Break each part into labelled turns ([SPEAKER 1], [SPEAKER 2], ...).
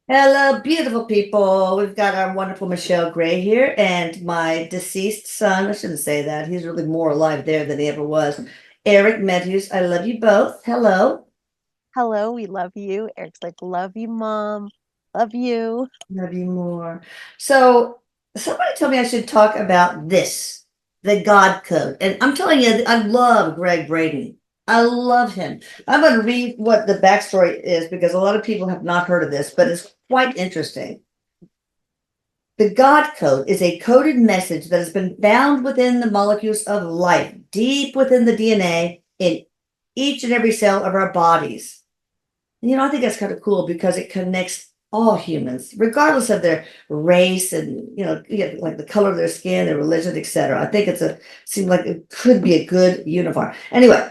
[SPEAKER 1] Hello, beautiful people. We've got our wonderful Michelle Gray here and my deceased son. I shouldn't say that. He's really more alive there than he ever was. Erik Matthews. I love you both. Hello.
[SPEAKER 2] Hello, we love you. Eric's like, love you, mom. Love you.
[SPEAKER 1] Love you more. So, somebody told me I should talk about this, the God Code. And I'm telling you, I love Greg Braden. I love him. I'm going to read what the backstory is because a lot of people have not heard of this, but it's quite interesting. The God code is a coded message that has been found within the molecules of life, deep within the DNA in each and every cell of our bodies. I think that's kind of cool because it connects all humans, regardless of their race and like the color of their skin, their religion, etc. I think seems like it could be a good unifier. Anyway,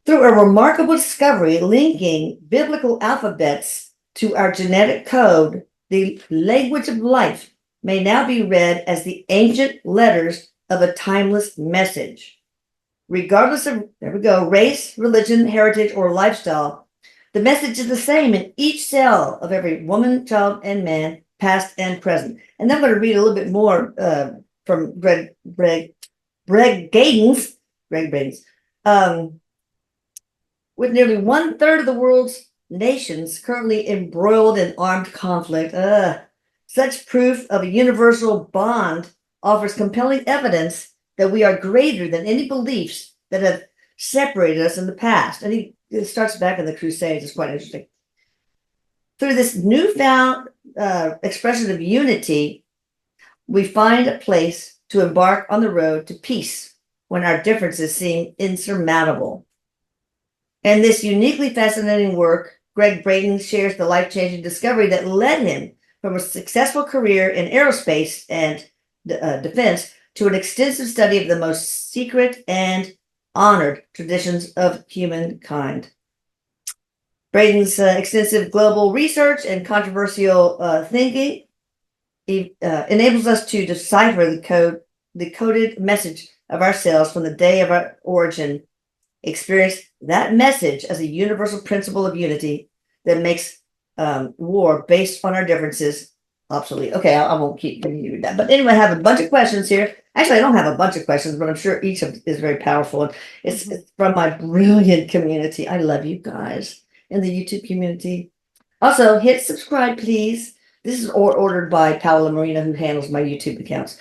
[SPEAKER 1] through a remarkable discovery linking biblical alphabets to our genetic code, the language of life may now be read as the ancient letters of a timeless message. Regardless of, there we go, race, religion, heritage, or lifestyle, the message is the same in each cell of every woman, child, and man, past and present. And then I'm going to read a little bit more from Greg Gadens, Greg Gadens. Um, with nearly one-third of the world's nations currently embroiled in armed conflict, such proof of a universal bond offers compelling evidence that we are greater than any beliefs that have separated us in the past. And it starts back in the Crusades. It's quite interesting. Through this newfound expression of unity, we find a place to embark on the road to peace when our differences seem insurmountable. And this uniquely fascinating work, Greg Braden shares the life-changing discovery that led him from a successful career in aerospace and defense to an extensive study of the most secret and honored traditions of humankind. Braden's extensive global research and controversial thinking enables us to decipher the coded message of ourselves from the day of our origin, experience that message as a universal principle of unity that makes war based on our differences obsolete. Okay, I won't keep giving you that. But anyway, I have a bunch of questions here. Actually, I don't have a bunch of questions, but I'm sure each of is very powerful. And it's from my brilliant community. I love you guys in the YouTube community. Also, hit subscribe, please. This is ordered by Paola Marina, who handles my YouTube accounts.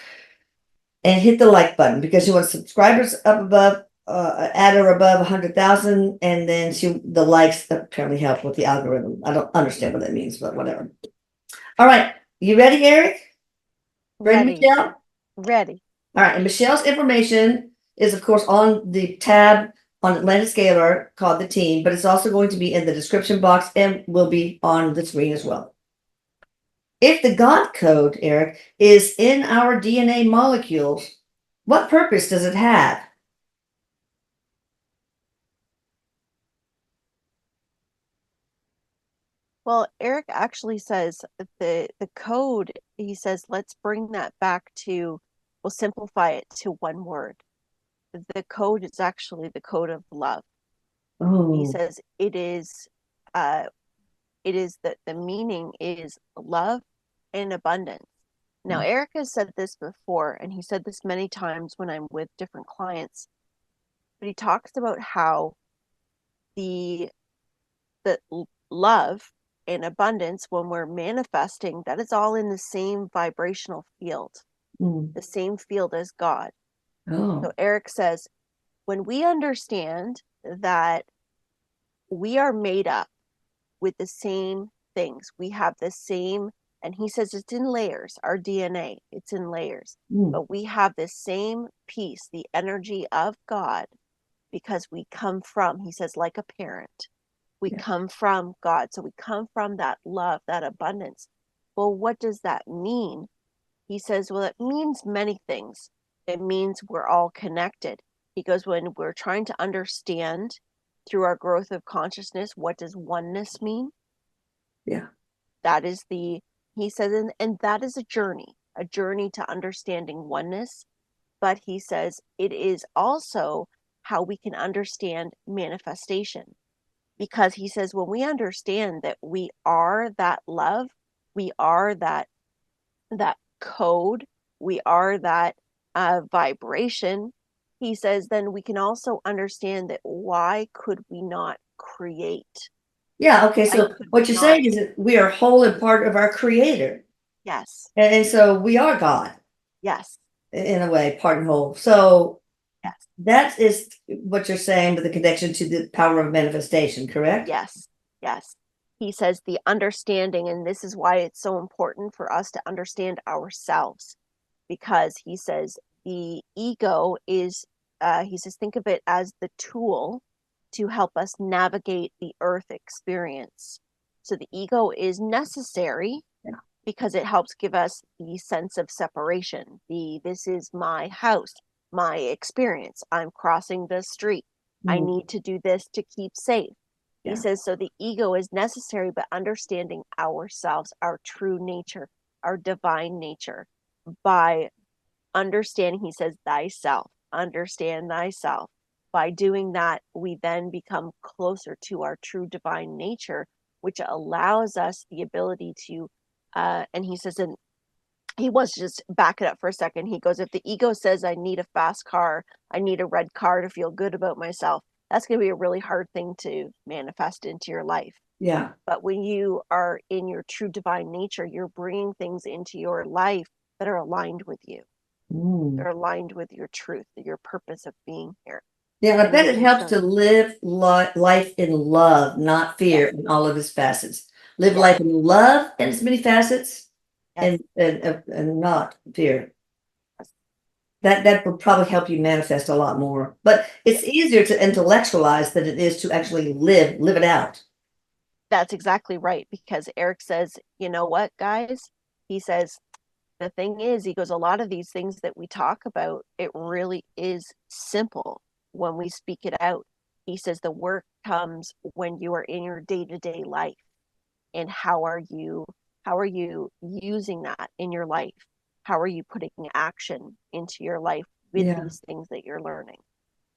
[SPEAKER 1] And hit the like button because you want subscribers up above, at or above 100,000, and then the likes apparently help with the algorithm. I don't understand what that means, but whatever. All right, you ready, Erik? Ready,
[SPEAKER 2] Ready.
[SPEAKER 1] Michelle?
[SPEAKER 2] Ready.
[SPEAKER 1] All right, and Michelle's information is, of course, on the tab on Atlantic Scalar called the team, but it's also going to be in the description box and will be on the screen as well. If the God code, Erik, is in our DNA molecules, what purpose does it have?
[SPEAKER 2] Well, Eric actually says the code, he says, let's bring that back to, we'll simplify it to one word. The code is actually the code of love. He
[SPEAKER 1] Oh,
[SPEAKER 2] says uh it is that the meaning is love and abundance. Now, Eric has said this before, and he said this many times when I'm with different clients, but he talks about how the the love and abundance, when we're manifesting, that is all in the same vibrational field,
[SPEAKER 1] mm,
[SPEAKER 2] the same field as God. So
[SPEAKER 1] oh,
[SPEAKER 2] Eric says, when we understand that we are made up with the same things, we have the same, and he says it's in layers, our DNA, it's in layers,
[SPEAKER 1] mm,
[SPEAKER 2] but we have the same piece, the energy of God, because we come from, he says, like a parent. We
[SPEAKER 1] yeah,
[SPEAKER 2] come from God. So we come from that love, that abundance. Well, what does that mean? He says, well, it means many things. It means we're all connected. He goes, when we're trying to understand through our growth of consciousness, what does oneness mean?
[SPEAKER 1] yeah,
[SPEAKER 2] That is he says, and that is a journey to understanding oneness. But he says it is also how we can understand manifestation. because he says when we understand that we are that love, we are that code, we are that vibration, he says, then we can also understand that why could we not create?
[SPEAKER 1] Yeah, okay,
[SPEAKER 2] Why
[SPEAKER 1] so
[SPEAKER 2] could we
[SPEAKER 1] what you're
[SPEAKER 2] not?
[SPEAKER 1] saying is that we are whole and part of our creator.
[SPEAKER 2] Yes,
[SPEAKER 1] And so we are God
[SPEAKER 2] yes,
[SPEAKER 1] in a way, part and whole. So
[SPEAKER 2] yes,
[SPEAKER 1] that is what you're saying with the connection to the power of manifestation, correct?
[SPEAKER 2] yes, yes. He says the understanding, and this is why it's so important for us to understand ourselves, because he says the ego is, he says, think of it as the tool to help us navigate the earth experience. So the ego is necessary
[SPEAKER 1] Yeah.
[SPEAKER 2] because it helps give us the sense of separation. This is my house, my experience. I'm crossing the street. I
[SPEAKER 1] Mm,
[SPEAKER 2] need to do this to keep safe. He
[SPEAKER 1] yeah.
[SPEAKER 2] says, so the ego is necessary, but understanding ourselves, our true nature, our divine nature, by understanding, he says, thyself, understand thyself. By doing that, we then become closer to our true divine nature, which allows us the ability to, and he says, and he wants to just back it up for a second. He goes, if the ego says, I need a fast car, I need a red car to feel good about myself, that's going to be a really hard thing to manifest into your life.
[SPEAKER 1] Yeah.
[SPEAKER 2] But when you are in your true divine nature, you're bringing things into your life that are aligned with you.
[SPEAKER 1] Mm.
[SPEAKER 2] They're aligned with your truth, your purpose of being here.
[SPEAKER 1] Yeah, and I
[SPEAKER 2] And
[SPEAKER 1] bet
[SPEAKER 2] he,
[SPEAKER 1] it helps
[SPEAKER 2] so,
[SPEAKER 1] to live life in love, not fear
[SPEAKER 2] yes,
[SPEAKER 1] in all of its facets. Live
[SPEAKER 2] yes,
[SPEAKER 1] life in love and its many facets
[SPEAKER 2] yes,
[SPEAKER 1] and not fear.
[SPEAKER 2] yes.
[SPEAKER 1] That would probably help you manifest a lot more. But it's easier to intellectualize than it is to actually live it out.
[SPEAKER 2] That's exactly right. Because Erik says, you know what, guys? He says, the thing is, he goes, a lot of these things that we talk about, it really is simple when we speak it out. He says the work comes when you are in your day-to-day life. And how are you using that in your life? How are you putting action into your life with
[SPEAKER 1] Yeah.
[SPEAKER 2] these things that you're learning?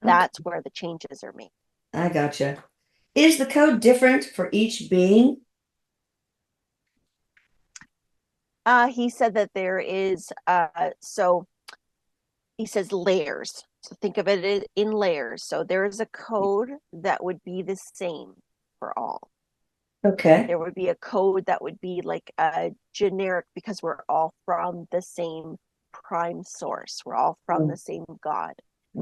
[SPEAKER 2] That's
[SPEAKER 1] Okay.
[SPEAKER 2] where the changes are made.
[SPEAKER 1] I gotcha. Is the code different for each being?
[SPEAKER 2] He said that there is, so he says layers. So think of it in layers. So there is a code that would be the same for all.
[SPEAKER 1] Okay.
[SPEAKER 2] There would be a code that would be like a generic, because we're all from the same prime source. We're all from
[SPEAKER 1] Mm,
[SPEAKER 2] the same God.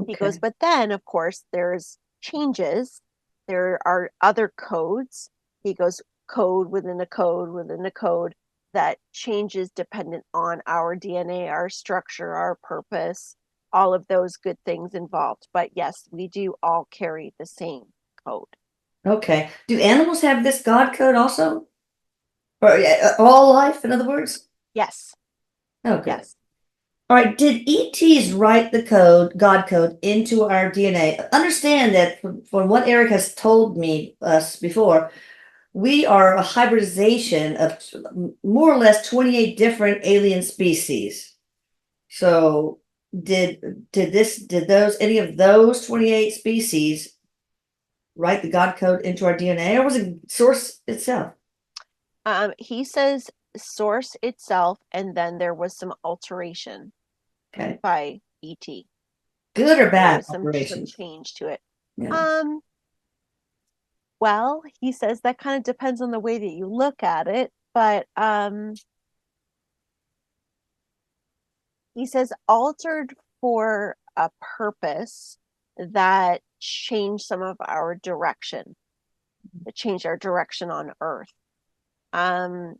[SPEAKER 2] He goes,
[SPEAKER 1] okay.
[SPEAKER 2] but then, of course, there's changes. There are other codes. He goes, code within a code within a code that changes dependent on our DNA, our structure, our purpose, all of those good things involved. But yes, we do all carry the same code.
[SPEAKER 1] Okay. Do animals have this God code also? Or all life, in other words?
[SPEAKER 2] Yes,
[SPEAKER 1] Oh, good.
[SPEAKER 2] yes.
[SPEAKER 1] All right. Did ETs write the code, God code, into our DNA? Understand that from what Eric has told me us before, we are a hybridization of more or less 28 different alien species. So did those any of those 28 species write the God code into our DNA, or was it source itself?
[SPEAKER 2] He says source itself, and then there was some alteration
[SPEAKER 1] Okay.
[SPEAKER 2] by ET.
[SPEAKER 1] Good or
[SPEAKER 2] There
[SPEAKER 1] bad
[SPEAKER 2] was some
[SPEAKER 1] operations?
[SPEAKER 2] change to it.
[SPEAKER 1] Yeah.
[SPEAKER 2] Um, well, he says that kind of depends on the way that you look at it, but he says altered for a purpose that changed some of our direction, that changed our direction on Earth. Um,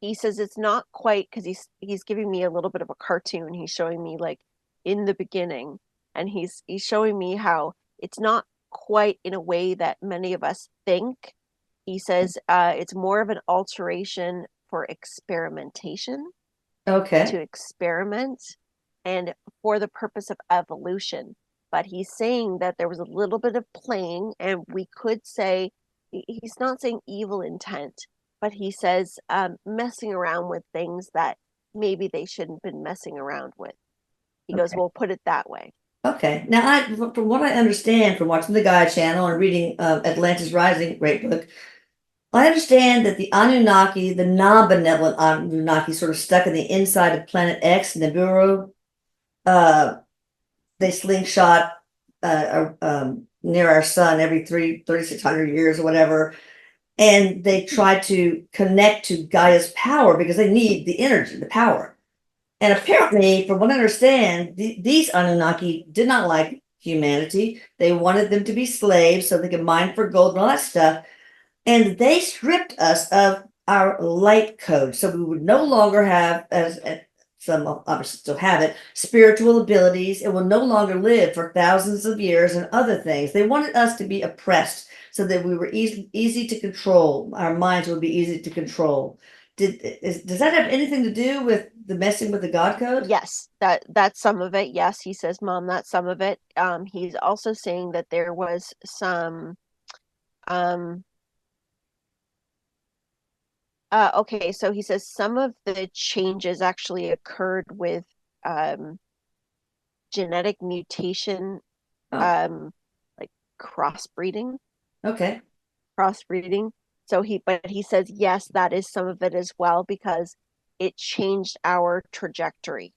[SPEAKER 2] he says it's not quite, because he's giving me a little bit of a cartoon. He's showing me like in the beginning, and he's showing me how it's not quite in a way that many of us think. He says it's more of an alteration for experimentation, to
[SPEAKER 1] Okay.
[SPEAKER 2] experiment, and for the purpose of evolution. But he's saying that there was a little bit of playing, and we could say he's not saying evil intent, but he says messing around with things that maybe they shouldn't have been messing around with. He goes,
[SPEAKER 1] Okay.
[SPEAKER 2] we'll put it that way.
[SPEAKER 1] Okay. Now, from what I understand from watching the Gaia channel and reading Atlantis Rising, great book, I understand that the Anunnaki, the non-benevolent Anunnaki, sort of stuck in the inside of Planet X, Nibiru. Uh, they slingshot near our sun every 3,600 years or whatever. And they try to connect to Gaia's power because they need the energy, the power. And apparently, from what I understand, these Anunnaki did not like humanity. They wanted them to be slaves so they could mine for gold and all that stuff. And they stripped us of our light code. So we would no longer have, as some obviously still have it, spiritual abilities. It will no longer live for thousands of years and other things. They wanted us to be oppressed so that we were easy to control. Our minds would be easy to control. Does that have anything to do with the messing with the God code?
[SPEAKER 2] Yes, that's some of it. Yes, he says, Mom, that's some of it. He's also saying that there was some okay, so he says some of the changes actually occurred with genetic mutation,
[SPEAKER 1] Oh,
[SPEAKER 2] like crossbreeding.
[SPEAKER 1] okay.
[SPEAKER 2] Crossbreeding. But he says, yes, that is some of it as well, because it changed our trajectory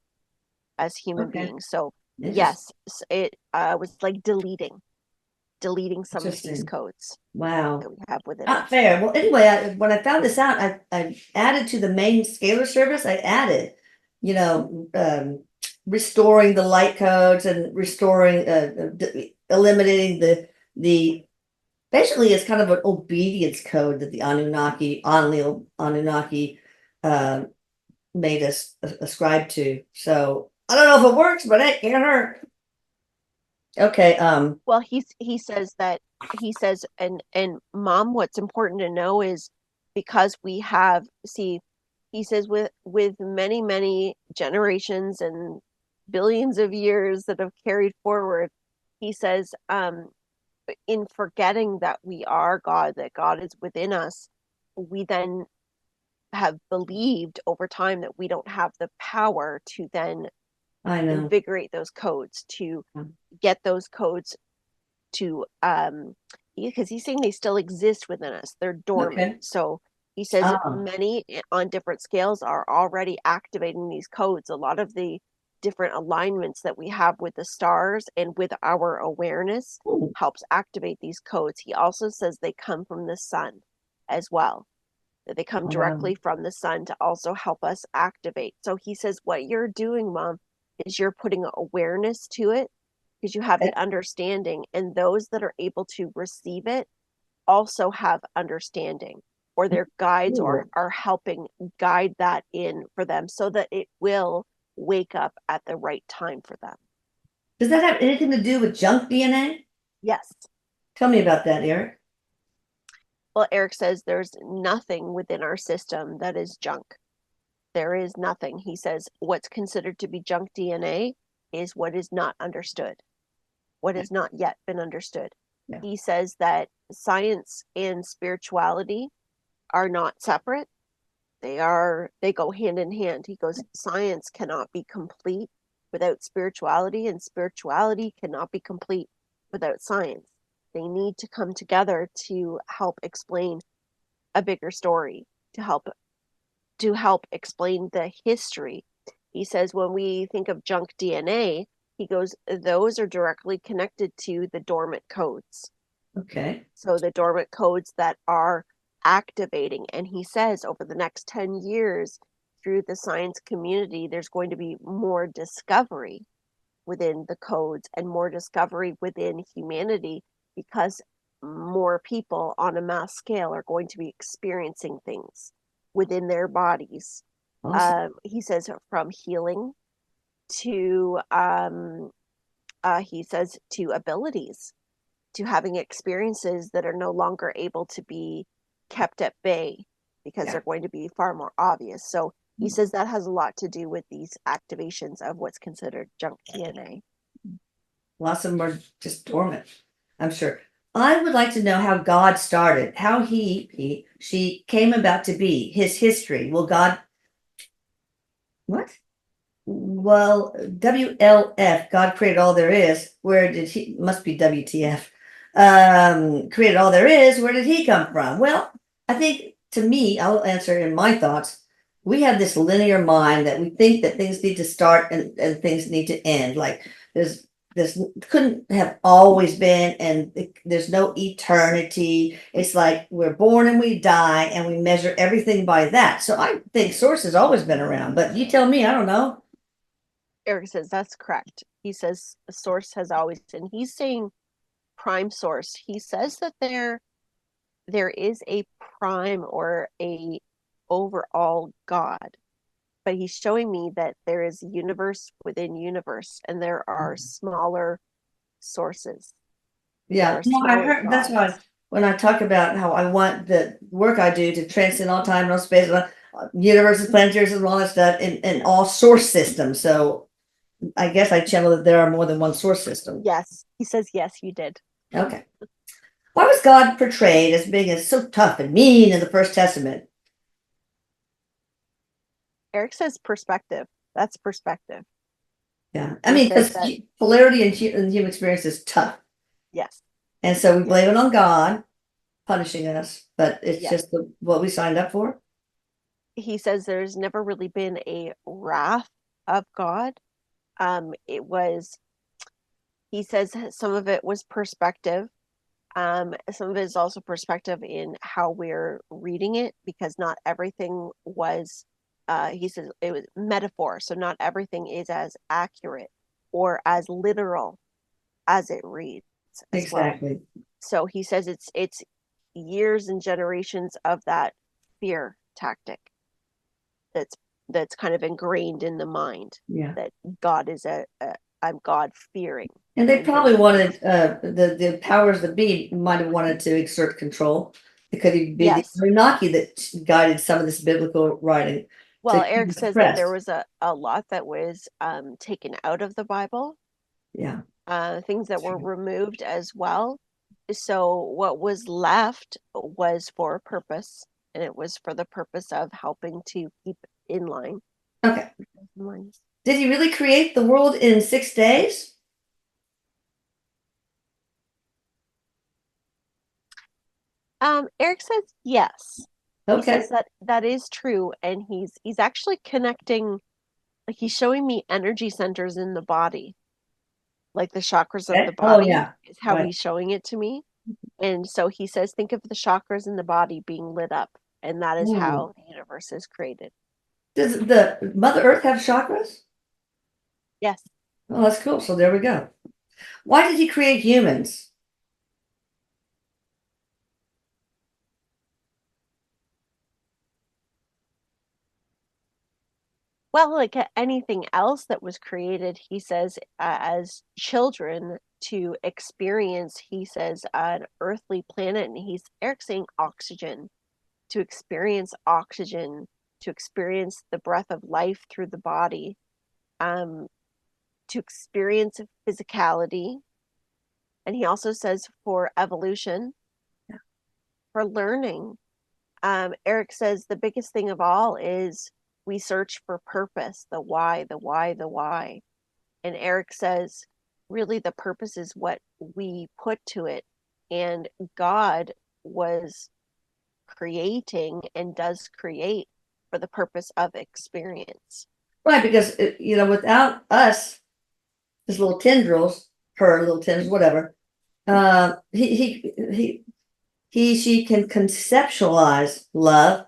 [SPEAKER 2] as human
[SPEAKER 1] Okay.
[SPEAKER 2] beings. So
[SPEAKER 1] Interesting.
[SPEAKER 2] yes, it was like deleting some of these
[SPEAKER 1] Interesting.
[SPEAKER 2] codes
[SPEAKER 1] Wow.
[SPEAKER 2] that we have within
[SPEAKER 1] Not
[SPEAKER 2] us.
[SPEAKER 1] fair. Well, anyway, when I found this out, I added to the main scalar service, I added, you know, restoring the light codes and restoring, eliminating the, basically it's kind of an obedience code that the Anunnaki, uh, made us ascribe to. So I don't know if it works, but it can't hurt. Okay.
[SPEAKER 2] Well, he says, and Mom, what's important to know is, because we have, see, he says, with many generations and billions of years that have carried forward, he says, in forgetting that we are God, that God is within us, we then have believed over time that we don't have the power to then
[SPEAKER 1] I know.
[SPEAKER 2] invigorate those codes, to get those codes to because he's saying they still exist within us. They're dormant.
[SPEAKER 1] Okay.
[SPEAKER 2] So he says
[SPEAKER 1] Oh,
[SPEAKER 2] many on different scales are already activating these codes. A lot of the different alignments that we have with the stars and with our awareness
[SPEAKER 1] ooh,
[SPEAKER 2] helps activate these codes. He also says they come from the sun as well, that they come
[SPEAKER 1] wow.
[SPEAKER 2] directly from the sun to also help us activate. So he says, what you're doing, Mom, is you're putting awareness to it because you have the understanding, and those that are able to receive it also have understanding, or their guides
[SPEAKER 1] Cool.
[SPEAKER 2] are helping guide that in for them so that it will wake up at the right time for them.
[SPEAKER 1] Does that have anything to do with junk DNA?
[SPEAKER 2] Yes.
[SPEAKER 1] Tell me about that, Erik.
[SPEAKER 2] Well, Erik says there's nothing within our system that is junk. There is nothing. He says what's considered to be junk DNA is what is not understood, what has not yet been understood.
[SPEAKER 1] Yeah.
[SPEAKER 2] He says that science and spirituality are not separate. They go hand in hand. He goes, science cannot be complete without spirituality, and spirituality cannot be complete without science. They need to come together to help explain a bigger story, to help explain the history. He says when we think of junk DNA, he goes, those are directly connected to the dormant codes.
[SPEAKER 1] Okay.
[SPEAKER 2] So the dormant codes that are activating. And he says over the next 10 years, through the science community, there's going to be more discovery within the codes and more discovery within humanity, because more people on a mass scale are going to be experiencing things within their bodies.
[SPEAKER 1] Awesome.
[SPEAKER 2] He says from healing to, he says, to abilities, to having experiences that are no longer able to be kept at bay because
[SPEAKER 1] Yeah.
[SPEAKER 2] they're going to be far more obvious. So he says that has a lot to do with these activations of what's considered junk DNA.
[SPEAKER 1] Lots of them are just dormant, I'm sure. I would like to know how God started, how she came about to be, his history. Will God, what? Well, WLF, God created all there is. Where did he, must be WTF. Created all there is. Where did he come from? Well, I think to me, I'll answer in my thoughts. We have this linear mind that we think that things need to start and things need to end. Like there's couldn't have always been, and there's no eternity. It's like we're born and we die, and we measure everything by that. So I think source has always been around, but you tell me, I don't know.
[SPEAKER 2] Erik says that's correct. He says the source has always, and he's saying prime source. He says that there is a prime or a overall God, but he's showing me that there is universe within universe, and there are smaller sources. There
[SPEAKER 1] Yeah,
[SPEAKER 2] are
[SPEAKER 1] no, I
[SPEAKER 2] smaller
[SPEAKER 1] heard that's
[SPEAKER 2] gods.
[SPEAKER 1] why when I talk about how I want the work I do to transcend all time and all space, universes, planetaries, and all that stuff, and all source systems. So I guess I channel that there are more than one source system.
[SPEAKER 2] Yes, he says yes, you did.
[SPEAKER 1] Okay. Why was God portrayed as being as so tough and mean in the First Testament?
[SPEAKER 2] Erik says perspective. That's perspective.
[SPEAKER 1] Yeah, I
[SPEAKER 2] He
[SPEAKER 1] mean,
[SPEAKER 2] says
[SPEAKER 1] because
[SPEAKER 2] that
[SPEAKER 1] polarity in human experience is tough,
[SPEAKER 2] yes,
[SPEAKER 1] and so we
[SPEAKER 2] yes,
[SPEAKER 1] blame it on God punishing us, but it's
[SPEAKER 2] yes.
[SPEAKER 1] just what we signed up for.
[SPEAKER 2] He says there's never really been a wrath of God. It was, he says some of it was perspective. Some of it is also perspective in how we're reading it, because not everything was, he says it was metaphor. So not everything is as accurate or as literal as it reads as well.
[SPEAKER 1] Exactly.
[SPEAKER 2] So he says it's years and generations of that fear tactic that's that's kind of ingrained in the mind,
[SPEAKER 1] Yeah.
[SPEAKER 2] that God is a I'm God fearing.
[SPEAKER 1] And they
[SPEAKER 2] And
[SPEAKER 1] probably
[SPEAKER 2] hence
[SPEAKER 1] wanted, the powers that be might have wanted to exert control. It could even be the
[SPEAKER 2] yes.
[SPEAKER 1] Anunnaki that guided some of this biblical writing to
[SPEAKER 2] Well,
[SPEAKER 1] keep
[SPEAKER 2] Erik
[SPEAKER 1] us
[SPEAKER 2] says that there
[SPEAKER 1] suppressed.
[SPEAKER 2] was a lot that was taken out of the Bible,
[SPEAKER 1] Yeah,
[SPEAKER 2] things that were removed as well. So what was left was for a purpose, and it was for the purpose of helping to keep in line.
[SPEAKER 1] okay.
[SPEAKER 2] In line.
[SPEAKER 1] Did he really create the world in 6 days?
[SPEAKER 2] Erik says yes. He
[SPEAKER 1] Okay,
[SPEAKER 2] says that that is true, and he's actually connecting, like he's showing me energy centers in the body, like the chakras of the
[SPEAKER 1] okay. Oh,
[SPEAKER 2] body
[SPEAKER 1] yeah,
[SPEAKER 2] is how
[SPEAKER 1] right.
[SPEAKER 2] he's showing it to me. And so he says, think of the chakras in the body being lit up, and that is
[SPEAKER 1] Hmm.
[SPEAKER 2] how the universe is created.
[SPEAKER 1] Does the Mother Earth have chakras?
[SPEAKER 2] Yes.
[SPEAKER 1] Oh, that's cool. So there we go. Why did he create humans?
[SPEAKER 2] Well, like anything else that was created, he says, as children to experience, he says, an earthly planet, and he's Erik saying oxygen, to experience oxygen, to experience the breath of life through the body, um, to experience physicality. And he also says for evolution, for learning. Erik says the biggest thing of all is we search for purpose, the why, the why, the why. And Erik says, really, the purpose is what we put to it. And God was creating and does create for the purpose of experience.
[SPEAKER 1] Right, because without us, his little tendrils, her little tendrils, whatever, she can conceptualize love,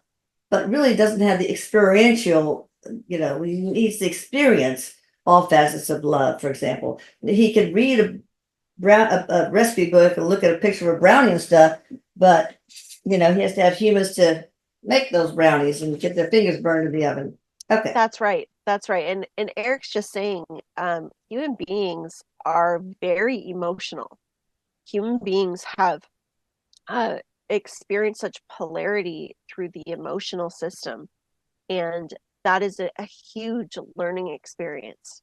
[SPEAKER 1] but really doesn't have the experiential, he needs to experience all facets of love. For example, he can read a recipe book and look at a picture of a brownie and stuff, but he has to have humans to make those brownies and get their fingers burned in the oven. Okay.
[SPEAKER 2] That's right. That's right. And Erik's just saying, human beings are very emotional. Human beings have uh, experienced such polarity through the emotional system, and that is a huge learning experience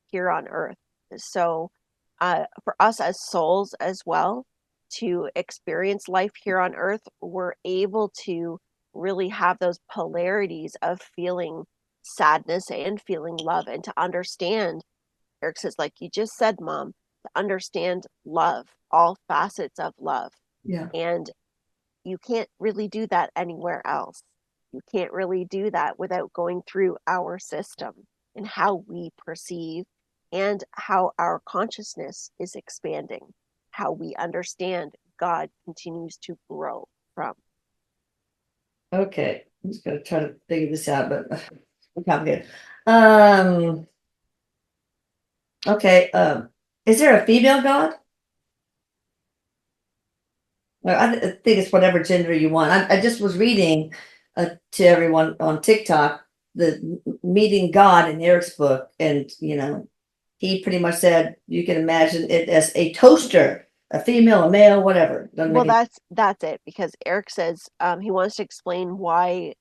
[SPEAKER 2] here on Earth. So, for us as souls as well, to experience life here on Earth, we're able to really have those polarities of feeling sadness and feeling love, and to understand, Erik says, like you just said, Mom, to understand love, all facets of love.
[SPEAKER 1] Yeah.
[SPEAKER 2] And you can't really do that anywhere else. You can't really do that without going through our system and how we perceive and how our consciousness is expanding, how we understand God continues to grow from.
[SPEAKER 1] Okay. I'm just gonna try to figure this out, but it's complicated. Um, okay, is there a female god? Well, I think it's whatever gender you want. I just was reading to everyone on TikTok the meeting God in Eric's book, and he pretty much said you can imagine it as a toaster, a female, a male, whatever. Doesn't
[SPEAKER 2] Well,
[SPEAKER 1] make any.
[SPEAKER 2] that's it, because Erik says he wants to explain why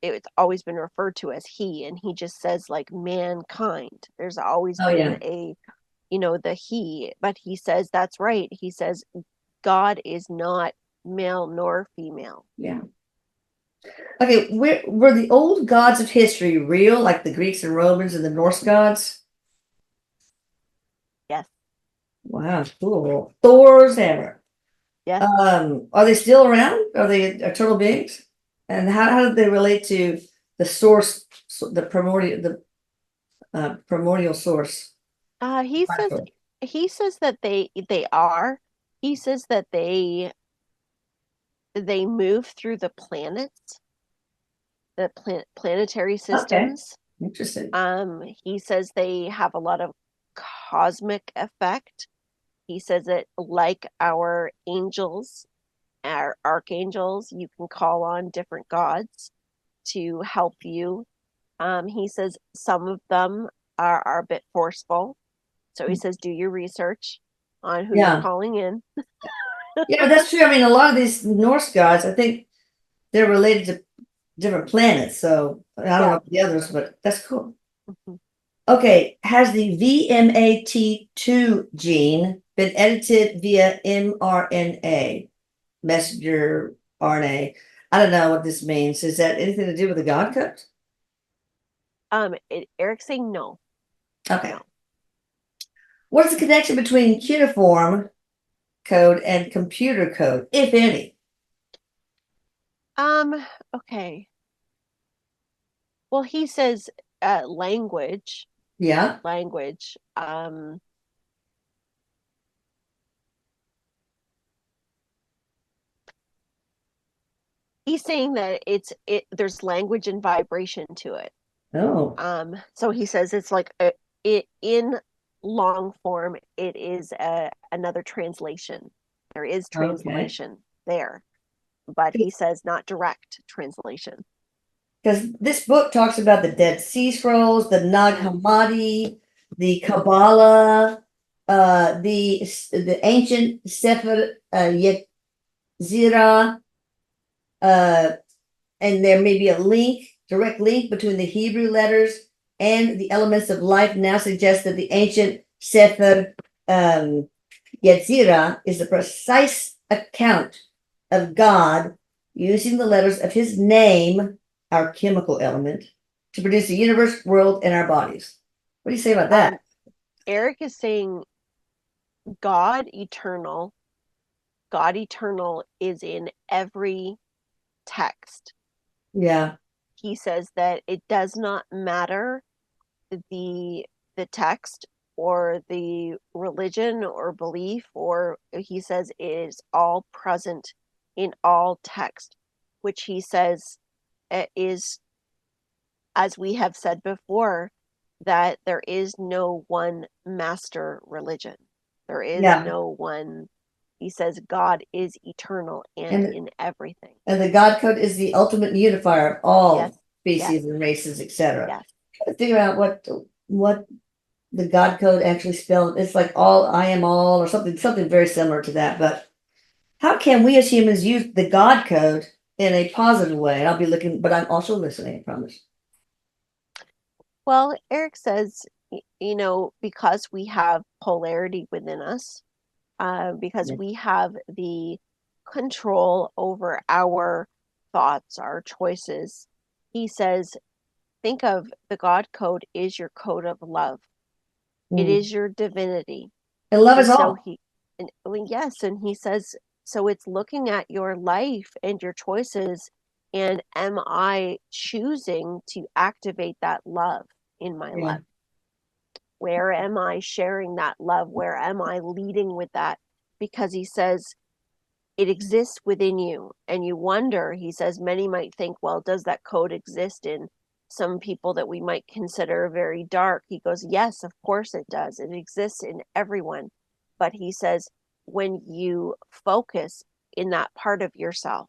[SPEAKER 2] it's always been referred to as he, and he just says like mankind. There's always
[SPEAKER 1] Oh
[SPEAKER 2] been
[SPEAKER 1] yeah,
[SPEAKER 2] the he, but he says that's right. He says God is not male nor female.
[SPEAKER 1] yeah. Okay, were the old gods of history real, like the Greeks and Romans and the Norse gods?
[SPEAKER 2] Yes,
[SPEAKER 1] Wow, cool. Thor's hammer.
[SPEAKER 2] yes.
[SPEAKER 1] Are they still around? Are they eternal beings? And how do they relate to the source, the primordial source?
[SPEAKER 2] He says that they are. He says that they move through the planets, the planetary
[SPEAKER 1] Okay,
[SPEAKER 2] systems.
[SPEAKER 1] interesting.
[SPEAKER 2] He says they have a lot of cosmic effect. He says that like our angels, our archangels, you can call on different gods to help you. He says some of them are a bit forceful. So he says, do your research on who you're
[SPEAKER 1] Yeah,
[SPEAKER 2] calling in.
[SPEAKER 1] yeah, but that's true. I mean, a lot of these Norse gods, I think they're related to different planets. So I don't know
[SPEAKER 2] Yeah.
[SPEAKER 1] about the others, but that's cool.
[SPEAKER 2] Mhm.
[SPEAKER 1] Okay, has the VMAT2 gene been edited via mRNA, messenger RNA? I don't know what this means. Is that anything to do with the God code?
[SPEAKER 2] Erik's saying no,
[SPEAKER 1] Okay.
[SPEAKER 2] no.
[SPEAKER 1] What is the connection between cuneiform code and computer code, if any?
[SPEAKER 2] Okay. Well, he says language,
[SPEAKER 1] Yeah.
[SPEAKER 2] language. He's saying that there's language and vibration to it.
[SPEAKER 1] Oh,
[SPEAKER 2] So he says it's like it in long form, it is another translation. There is
[SPEAKER 1] okay.
[SPEAKER 2] translation there, but he says not direct translation.
[SPEAKER 1] Because this book talks about the Dead Sea Scrolls, the Nag
[SPEAKER 2] Mm.
[SPEAKER 1] Hammadi, the Kabbalah, the ancient Sefer Yetzirah, uh, and there may be a direct link between the Hebrew letters and the elements of life. Now suggests that the ancient Sefer Yetzirah is the precise account of God using the letters of his name, our chemical element, to produce the universe, world, and our bodies. What do you say about that?
[SPEAKER 2] Erik is saying God eternal, God eternal is in every text.
[SPEAKER 1] Yeah,
[SPEAKER 2] He says that it does not matter the the text or the religion or belief, or he says it is all present in all text, which he says is, as we have said before, that there is no one master religion. There is
[SPEAKER 1] yeah.
[SPEAKER 2] no one. He says God is eternal and
[SPEAKER 1] And
[SPEAKER 2] in everything.
[SPEAKER 1] and the God code is the ultimate unifier of
[SPEAKER 2] Yes,
[SPEAKER 1] all
[SPEAKER 2] yes,
[SPEAKER 1] species and races, etc.
[SPEAKER 2] yes.
[SPEAKER 1] Figure out what the God code actually spelled. It's like all I am all or something very similar to that. But how can we as humans use the God code in a positive way? And I'll be looking, but I'm also listening, I promise.
[SPEAKER 2] Well, Erik says, because we have polarity within us, because
[SPEAKER 1] Yeah.
[SPEAKER 2] we have the control over our thoughts, our choices, he says think of the God code is your code of love. It
[SPEAKER 1] Mm.
[SPEAKER 2] is your divinity.
[SPEAKER 1] And love
[SPEAKER 2] And
[SPEAKER 1] is
[SPEAKER 2] so
[SPEAKER 1] all.
[SPEAKER 2] yes, and he says, so it's looking at your life and your choices, and am I choosing to activate that love in my
[SPEAKER 1] Yeah.
[SPEAKER 2] life? Where am I sharing that love? Where am I leading with that? Because he says it exists within you. And you wonder, he says, many might think, well, does that code exist in some people that we might consider very dark? He goes, yes, of course it does. It exists in everyone. But he says, when you focus in that part of yourself,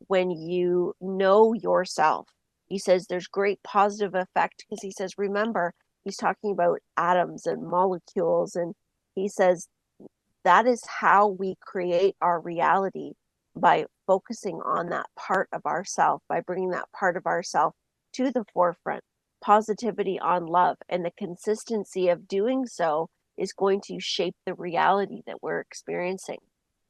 [SPEAKER 2] when you know yourself, he says there's great positive effect, because he says, remember, he's talking about atoms and molecules. And he says that is how we create our reality, by focusing on that part of ourself, by bringing that part of ourself to the forefront. Positivity on love, and the consistency of doing so is going to shape the reality that we're experiencing.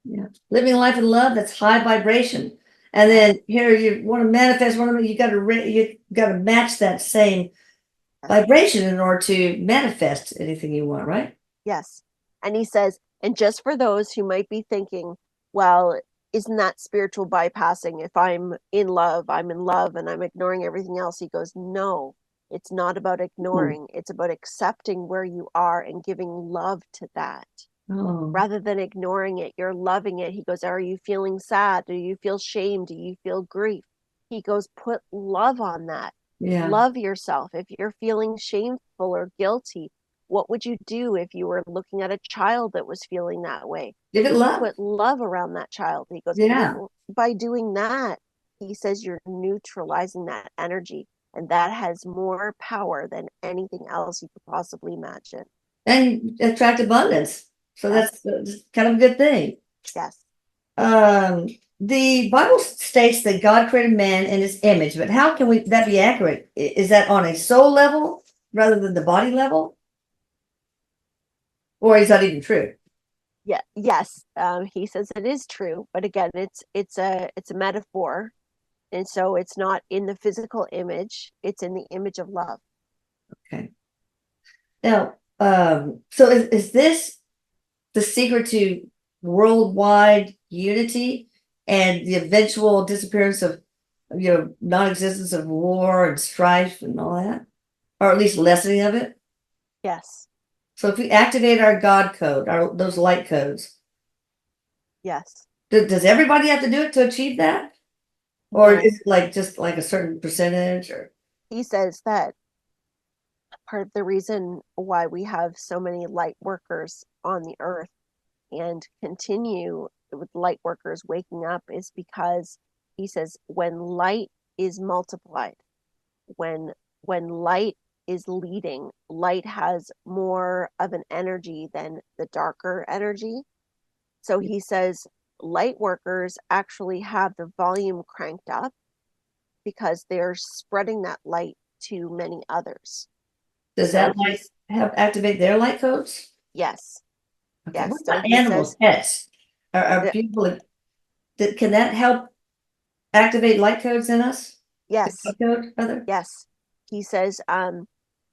[SPEAKER 1] Yeah. Living life in love, that's high vibration. And
[SPEAKER 2] Yes,
[SPEAKER 1] then here you want to manifest one of them, you got to match that same
[SPEAKER 2] yes,
[SPEAKER 1] vibration in order to manifest anything you want, right?
[SPEAKER 2] yes. And he says, and just for those who might be thinking, well, isn't that spiritual bypassing? If I'm in love and I'm ignoring everything else. He goes, no, it's not about
[SPEAKER 1] Hmm.
[SPEAKER 2] ignoring. It's about accepting where you are and giving love to that.
[SPEAKER 1] Oh,
[SPEAKER 2] Rather than ignoring it, you're loving it. He goes, are you feeling sad? Do you feel shame? Do you feel grief? He goes, put love on that.
[SPEAKER 1] yeah.
[SPEAKER 2] Love yourself. If you're feeling shameful or guilty, what would you do if you were looking at a child that was feeling that way?
[SPEAKER 1] Give it
[SPEAKER 2] You would
[SPEAKER 1] love.
[SPEAKER 2] put love around that child. He goes, and
[SPEAKER 1] Yeah.
[SPEAKER 2] by doing that, he says you're neutralizing that energy. And that has more power than anything else you could possibly imagine.
[SPEAKER 1] And attract abundance. So
[SPEAKER 2] Yes,
[SPEAKER 1] that's kind of a good thing.
[SPEAKER 2] yes.
[SPEAKER 1] Um, the Bible states that God created man in his image, but how can that be accurate? Is that on a soul level rather than the body level? Or is that even true?
[SPEAKER 2] Yeah, yes. He says it is true, but again, it's a metaphor, and so it's not in the physical image; it's in the image of love.
[SPEAKER 1] Okay. Now, so is this the secret to worldwide unity and the eventual disappearance of, non-existence of war and strife and all that, or at least lessening of it?
[SPEAKER 2] Yes,
[SPEAKER 1] So if we activate our God code, those light codes,
[SPEAKER 2] yes.
[SPEAKER 1] does everybody have to do it to achieve that, or
[SPEAKER 2] No,
[SPEAKER 1] is it like just like a certain percentage? Or
[SPEAKER 2] he says that part of the reason why we have so many light workers on the earth and continue with light workers waking up is because he says when light is multiplied, when light is leading, light has more of an energy than the darker energy. So he says light workers actually have the volume cranked up because they're spreading that light to many others.
[SPEAKER 1] does
[SPEAKER 2] So
[SPEAKER 1] that light
[SPEAKER 2] he's
[SPEAKER 1] help activate their light codes?
[SPEAKER 2] yes,
[SPEAKER 1] Okay, what
[SPEAKER 2] yes. So
[SPEAKER 1] about
[SPEAKER 2] he
[SPEAKER 1] animals,
[SPEAKER 2] says
[SPEAKER 1] pets? Are people that can that help activate light codes in us? The
[SPEAKER 2] yes,
[SPEAKER 1] God code, rather?
[SPEAKER 2] yes. He says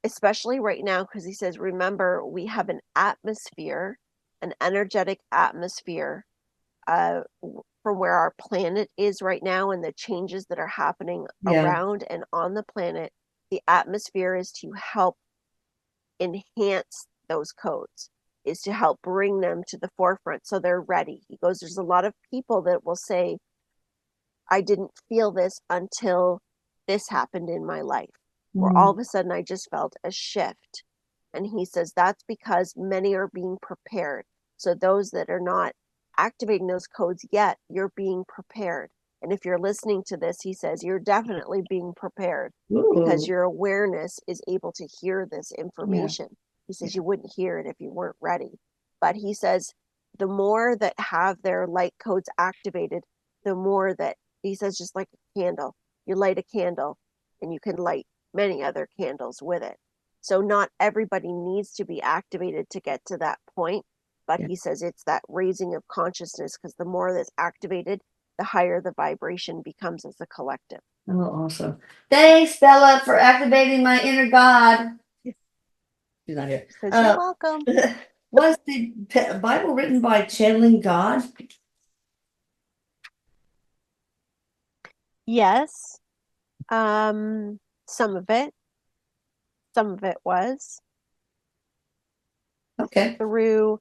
[SPEAKER 2] especially right now, because he says, remember, we have an atmosphere, an energetic atmosphere, uh, from where our planet is right now and the changes that are happening
[SPEAKER 1] Yeah.
[SPEAKER 2] around and on the planet. The atmosphere is to help enhance those codes, is to help bring them to the forefront so they're ready. He goes, there's a lot of people that will say, I didn't feel this until this happened in my life, or all
[SPEAKER 1] Mm,
[SPEAKER 2] of a sudden I just felt a shift. And he says that's because many are being prepared. So those that are not activating those codes yet, you're being prepared. And if you're listening to this, he says you're definitely being prepared because
[SPEAKER 1] ooh,
[SPEAKER 2] your awareness is able to hear this
[SPEAKER 1] yeah,
[SPEAKER 2] information. He
[SPEAKER 1] yeah,
[SPEAKER 2] says you wouldn't hear it if you weren't ready. But he says the more that have their light codes activated, the more that he says, just like a candle, you light a candle and you can light many other candles with it. So not everybody needs to be activated to get to that point, but
[SPEAKER 1] yeah.
[SPEAKER 2] he says it's that raising of consciousness, because the more that's activated, the higher the vibration becomes as a collective.
[SPEAKER 1] Oh, awesome. Thanks, Bella, for activating my inner God. She's not here.
[SPEAKER 2] Says you're welcome.
[SPEAKER 1] Was the Bible written by channeling God?
[SPEAKER 2] Yes. Some of it. Some of it was
[SPEAKER 1] Okay.
[SPEAKER 2] through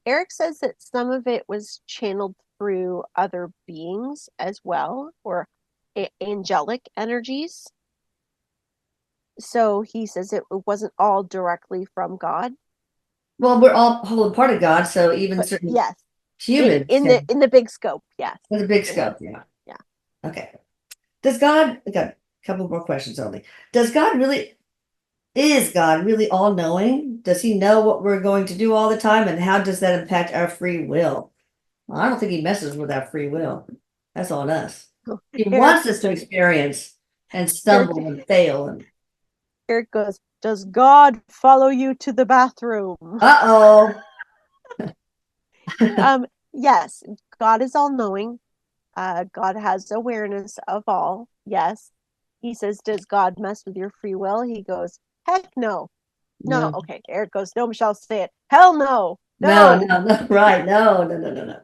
[SPEAKER 2] Erik says that some of it was channeled through other beings as well, or angelic energies. So he says it wasn't all directly from God.
[SPEAKER 1] Well, we're all whole part of God, so even
[SPEAKER 2] But
[SPEAKER 1] certain
[SPEAKER 2] yes,
[SPEAKER 1] humans
[SPEAKER 2] in the big scope, yes.
[SPEAKER 1] with a big
[SPEAKER 2] It
[SPEAKER 1] scope,
[SPEAKER 2] was.
[SPEAKER 1] yeah.
[SPEAKER 2] Yeah.
[SPEAKER 1] Okay. Does God, I got a couple more questions only. Does God really, is God really all knowing? Does he know what we're going to do all the time? And how does that impact our free will? Well, I don't think he messes with our free will. That's on us. He
[SPEAKER 2] Erik
[SPEAKER 1] wants us to
[SPEAKER 2] says,
[SPEAKER 1] experience and
[SPEAKER 2] Erik,
[SPEAKER 1] stumble and fail. And
[SPEAKER 2] Erik goes, does God follow you to the bathroom?
[SPEAKER 1] uh-oh.
[SPEAKER 2] Yes, God is all knowing. God has awareness of all. Yes. He says, does God mess with your free will? He goes, heck no. No.
[SPEAKER 1] No,
[SPEAKER 2] Okay. Erik goes, no, Michelle, say it. Hell no.
[SPEAKER 1] no,
[SPEAKER 2] No.
[SPEAKER 1] no, no, right. No, no, no, no, no.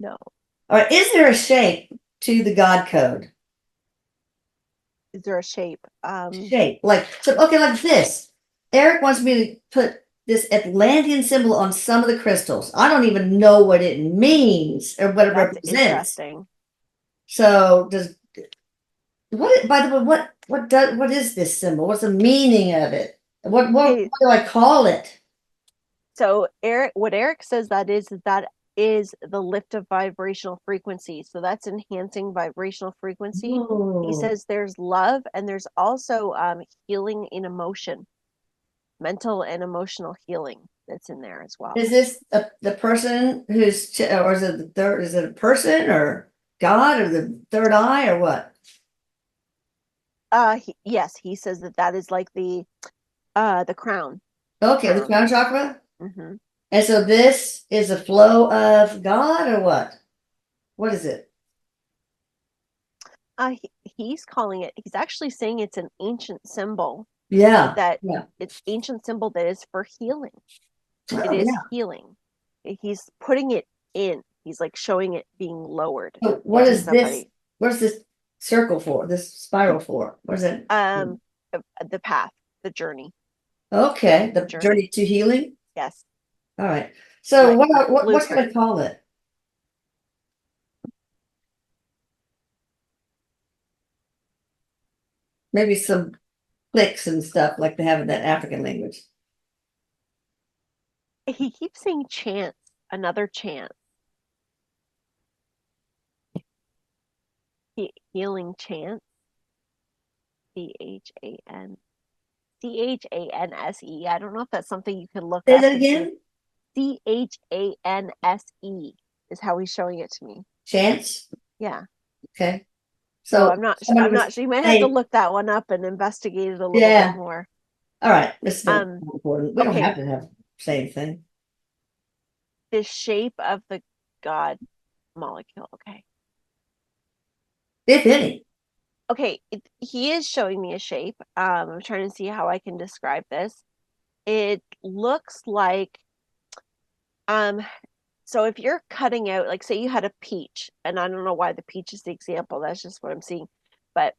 [SPEAKER 2] No.
[SPEAKER 1] All right. Is there a shape to the God code?
[SPEAKER 2] Is there a shape?
[SPEAKER 1] Shape. Like, so, okay, like this. Erik wants me to put this Atlantean symbol on some of the crystals. I don't even know what it means or what it
[SPEAKER 2] That's
[SPEAKER 1] represents.
[SPEAKER 2] interesting.
[SPEAKER 1] So does what, by the way, what is this symbol? What's the meaning of it?
[SPEAKER 2] Okay.
[SPEAKER 1] What do I call it?
[SPEAKER 2] So what Erik says that is the lift of vibrational frequency. So that's enhancing vibrational frequency. He
[SPEAKER 1] Oh,
[SPEAKER 2] says there's love and there's also healing in emotion, mental and emotional healing that's in there as well.
[SPEAKER 1] is this the person who's, or is it the third, is it a person or God or the third eye or what?
[SPEAKER 2] Yes, he says that is like the crown.
[SPEAKER 1] Okay, the
[SPEAKER 2] Crown.
[SPEAKER 1] crown chakra.
[SPEAKER 2] Mm-hmm.
[SPEAKER 1] And so this is a flow of God or what? What is it?
[SPEAKER 2] He's calling it. He's actually saying it's an ancient symbol
[SPEAKER 1] Yeah,
[SPEAKER 2] that
[SPEAKER 1] yeah.
[SPEAKER 2] it's ancient symbol that is for healing. It
[SPEAKER 1] Oh,
[SPEAKER 2] is
[SPEAKER 1] yeah.
[SPEAKER 2] healing. He's putting it in. He's like showing it being lowered
[SPEAKER 1] So what
[SPEAKER 2] into
[SPEAKER 1] is this?
[SPEAKER 2] somebody.
[SPEAKER 1] What is this circle for? This spiral for? What is it?
[SPEAKER 2] The path, the journey,
[SPEAKER 1] Okay, the
[SPEAKER 2] journey.
[SPEAKER 1] journey to healing.
[SPEAKER 2] Yes,
[SPEAKER 1] All right. So
[SPEAKER 2] like the
[SPEAKER 1] what should I
[SPEAKER 2] blueprint.
[SPEAKER 1] call it? Maybe some clicks and stuff like they have in that African language.
[SPEAKER 2] He keeps saying chance, another chance. Healing chance. CHANCHANSE. I don't know if that's something you can look
[SPEAKER 1] Say
[SPEAKER 2] up
[SPEAKER 1] that
[SPEAKER 2] and see.
[SPEAKER 1] again.
[SPEAKER 2] CHANSE is how he's showing it to me.
[SPEAKER 1] Chance.
[SPEAKER 2] Yeah.
[SPEAKER 1] Okay.
[SPEAKER 2] So
[SPEAKER 1] So somebody
[SPEAKER 2] I'm
[SPEAKER 1] was
[SPEAKER 2] not sure. You might have to
[SPEAKER 1] saying,
[SPEAKER 2] look that one up and investigate it a little bit
[SPEAKER 1] yeah.
[SPEAKER 2] more.
[SPEAKER 1] All right. This is
[SPEAKER 2] Um,
[SPEAKER 1] important. We don't
[SPEAKER 2] okay.
[SPEAKER 1] have to have same thing.
[SPEAKER 2] The shape of the God molecule. Okay.
[SPEAKER 1] If any.
[SPEAKER 2] Okay. He is showing me a shape. I'm trying to see how I can describe this. It looks like so if you're cutting out, like say you had a peach, and I don't know why the peach is the example, that's just what I'm seeing. But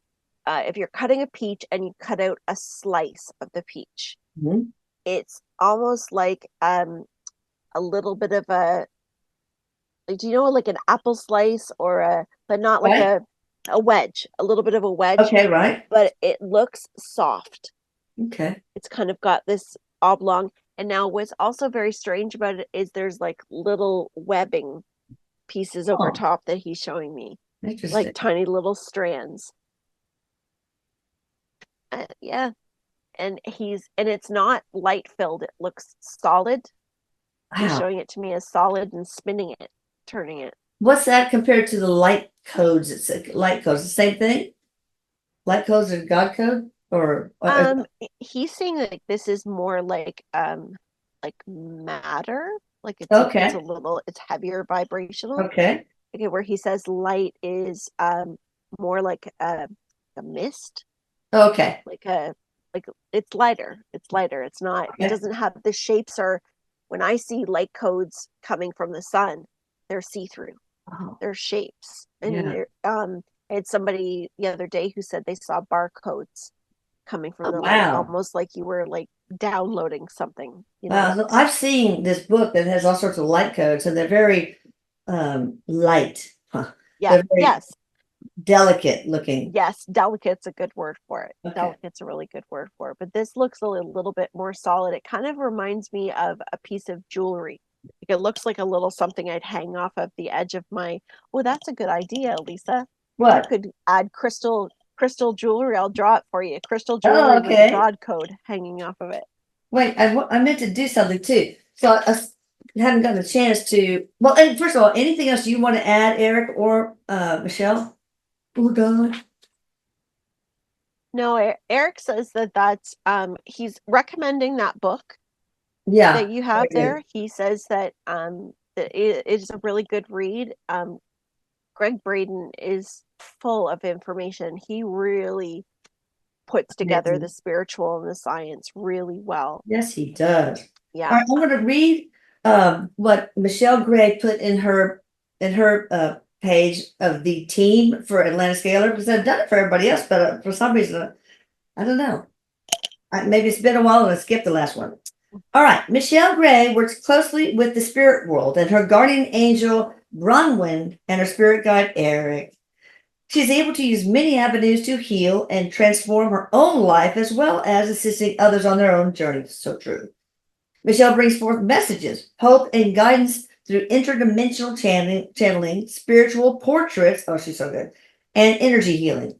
[SPEAKER 2] if you're cutting a peach and you cut out a slice of the peach,
[SPEAKER 1] Mhm.
[SPEAKER 2] it's almost like a little bit of a, like, do you know, like an apple slice or but not like
[SPEAKER 1] Right.
[SPEAKER 2] a wedge, a little bit of a wedge,
[SPEAKER 1] Okay. Right.
[SPEAKER 2] but it looks soft.
[SPEAKER 1] Okay.
[SPEAKER 2] It's kind of got this oblong. And now what's also very strange about it is there's like little webbing pieces over
[SPEAKER 1] Oh,
[SPEAKER 2] top that he's showing me, like
[SPEAKER 1] interesting.
[SPEAKER 2] tiny little strands. Yeah. And it's not light filled. It looks solid. He's
[SPEAKER 1] Wow.
[SPEAKER 2] showing it to me as solid and spinning it, turning it.
[SPEAKER 1] What's that compared to the light codes? It's like light codes, the same thing? Light codes are God code? Or
[SPEAKER 2] He's saying that this is more like matter, like it's a
[SPEAKER 1] okay.
[SPEAKER 2] little, it's heavier vibrational.
[SPEAKER 1] Okay.
[SPEAKER 2] okay, where he says light is more like a mist,
[SPEAKER 1] Okay.
[SPEAKER 2] like it's lighter. It's lighter. It's not. It
[SPEAKER 1] Okay.
[SPEAKER 2] doesn't have the shapes. Or when I see light codes coming from the sun, they're see through.
[SPEAKER 1] Oh,
[SPEAKER 2] They're shapes. And
[SPEAKER 1] yeah.
[SPEAKER 2] I had somebody the other day who said they saw barcodes coming from
[SPEAKER 1] Oh,
[SPEAKER 2] the light,
[SPEAKER 1] wow.
[SPEAKER 2] almost like you were like downloading something.
[SPEAKER 1] Wow. So I've seen this book that has all sorts of light codes, and they're very light. Huh.
[SPEAKER 2] Yeah.
[SPEAKER 1] They're very
[SPEAKER 2] Yes.
[SPEAKER 1] delicate looking.
[SPEAKER 2] Yes, delicate's a good word for it.
[SPEAKER 1] Okay.
[SPEAKER 2] Delicate's a really good word for it. But this looks a little bit more solid. It kind of reminds me of a piece of jewelry. Like it looks like a little something I'd hang off of the edge of my. Oh, that's a good idea, Lisa. You
[SPEAKER 1] What?
[SPEAKER 2] could add crystal jewelry. I'll draw it for you. Crystal
[SPEAKER 1] Oh,
[SPEAKER 2] jewelry with the
[SPEAKER 1] okay.
[SPEAKER 2] God code hanging off of it.
[SPEAKER 1] Wait, I meant to do something too. So I haven't gotten a chance to. Well, and first of all, anything else you want to add, Eric or Michelle? Oh God.
[SPEAKER 2] No, Eric says that that's he's recommending that book
[SPEAKER 1] Yeah.
[SPEAKER 2] that you
[SPEAKER 1] Very
[SPEAKER 2] have
[SPEAKER 1] good.
[SPEAKER 2] there. He says that it is a really good read. Greg Braden is full of information. He really puts together the
[SPEAKER 1] Amazing.
[SPEAKER 2] spiritual and the science really well.
[SPEAKER 1] Yes, he does. All
[SPEAKER 2] Yeah.
[SPEAKER 1] right, I'm going to read what Michelle Gray put in her page of the team for Atlanta Scalar, because I've done it for everybody else, but for some reason I don't know. Maybe it's been a while and I skipped the last one. All right, Michelle Gray works closely with the spirit world and her guardian angel Bronwyn and her spirit guide Erik. She's able to use many avenues to heal and transform her own life as well as assisting others on their own journey. So true. Michelle brings forth messages, hope, and guidance through interdimensional channeling, spiritual portraits. Oh, she's so good. And energy healing.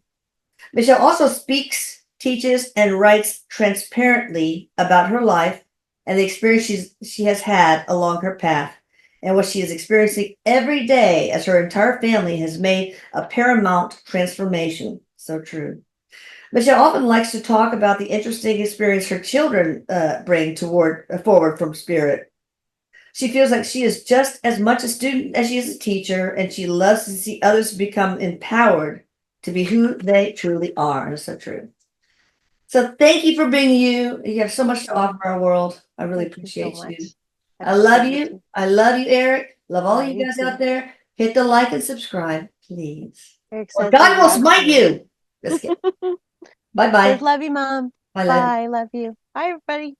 [SPEAKER 1] Michelle also speaks, teaches, and writes transparently about her life and the experience she has had along her path and what she is experiencing every day as her entire family has made a paramount transformation. So true. Michelle often likes to talk about the interesting experience her children bring forward from spirit. She feels like she is just as much a student as she is a teacher, and she loves to see others become empowered to be who they truly are. And it's so true. So thank you for being you. You have so much to offer our world. I really
[SPEAKER 2] Thank you so
[SPEAKER 1] appreciate you.
[SPEAKER 2] much. I
[SPEAKER 1] I love
[SPEAKER 2] appreciate you
[SPEAKER 1] you.
[SPEAKER 2] too.
[SPEAKER 1] I love you, Eric. Love all
[SPEAKER 2] Yeah,
[SPEAKER 1] you
[SPEAKER 2] you
[SPEAKER 1] guys out
[SPEAKER 2] too.
[SPEAKER 1] there. Hit the like and subscribe, please.
[SPEAKER 2] Eric
[SPEAKER 1] Or
[SPEAKER 2] says he
[SPEAKER 1] God will
[SPEAKER 2] loves
[SPEAKER 1] smite
[SPEAKER 2] you.
[SPEAKER 1] you. Just kidding. Bye
[SPEAKER 2] Says
[SPEAKER 1] bye.
[SPEAKER 2] love you, Mom.
[SPEAKER 1] Bye, love.
[SPEAKER 2] Bye, love you. Bye, everybody.